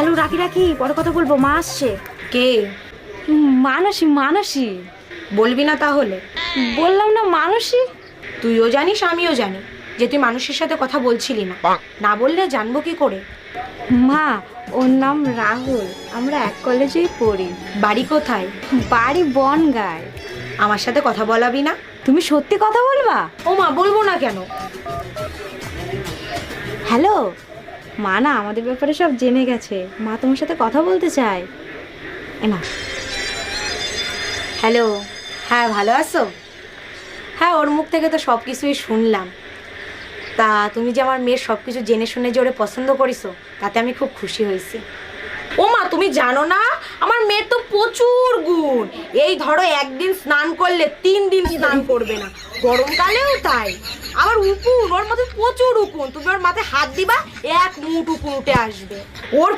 Hello, রাখি রাখি, পরে কথা বলবো, মা আসছে। কে? মানসী মানসী। বলবি না তাহলে? বললাম না মানসী। তুইও জানিস আমিও জানি যে তুই মানুষের সাথে কথা বলছিলি না। না বললে জানবো কি করে? মা, ওর নাম রাহুল, আমরা এক কলেজেই পড়ি। বাড়ি কোথায়? বাড়ি বনগাঁয়। আমার সাথে কথা বলাবি না? তুমি সত্যি কথা বলবা? ও মা, বলবো না কেন? হ্যালো, মা না আমাদের ব্যাপারে সব জেনে গেছে, মা তোমার সাথে কথা বলতে চায়। না। হ্যালো, হ্যাঁ ভালো আছো? হ্যাঁ, ওর মুখ থেকে তো সব কিছুই শুনলাম। তা তুমি যে আমার মেয়ের সব কিছু জেনে শুনে যে ওরে পছন্দ করিছো, তাতে আমি খুব খুশি হয়েছি। ও মা, তুমি জানো না আমার মেয়ের তো প্রচুর গুণ। এই ধরো একদিন স্নান করলে 3 দিন স্নান করবে না, গরমকালেও তাই। আবার উকুন, ওর মধ্যে প্রচুর উকুন, তুমি ওর মাথায় হাত দিবা 1 মুঠ উকুন উঠে আসবে। ওর